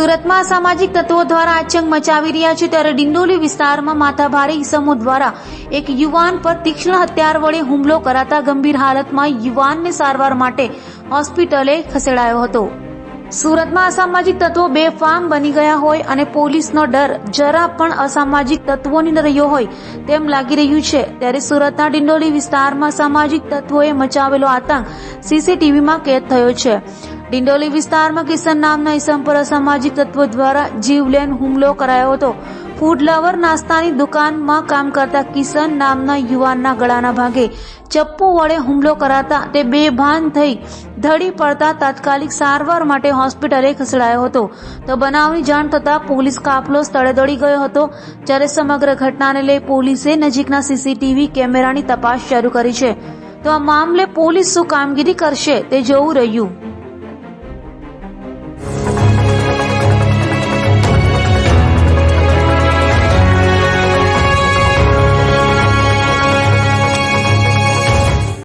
સુરતમાં અસામાજિક તત્વો દ્વારા આતંક મચાવી રહ્યા છે ત્યારે ડિંડોલી વિસ્તારમાં માથાભારે ઈસમો દ્વારા એક યુવાન પર તીક્ષ્ણ હથિયાર વડે હુમલો કરાતા ગંભીર હાલતમાં યુવાનને સારવાર માટે હોસ્પિટલે ખસેડાયો હતો। સુરતમાં અસામાજિક તત્વો બેફામ બની ગયા હોય અને પોલીસનો ડર જરા પણ અસામાજિક તત્વોની ન રહ્યો હોય તેમ લાગી રહ્યું છે ત્યારે સુરતના ડિંડોલી વિસ્તારમાં સામાજિક તત્વોએ મચાવેલો આતંક સીસીટીવીમાં કેદ થયો છે। ડિંડોલી વિસ્તારમાં કિશન નામના ઈસમ પર અસામાજિક તત્વો દ્વારા જીવલેણ હુમલો કરાયો હતો। ફૂડ લવર નાસ્તાની દુકાનમાં કામ કરતા કિશન નામના યુવાનના ગળાના ભાગે ચપ્પુ વડે હુમલો કરાતા તે બેભાન થઈ ધડી પડતા તાત્કાલિક સારવાર માટે હોસ્પિટલે ખસેડાયો હતો તો બનાવની જાણ થતાં પોલીસ કાફલો સ્થળે દોડી ગયો હતો। જ્યારે સમગ્ર ઘટનાને લઈ પોલીસે નજીકના સીસીટીવી કેમેરાની તપાસ શરૂ કરી છે તો આ મામલે પોલીસ શું કામગીરી કરશે તે જોવું રહ્યું।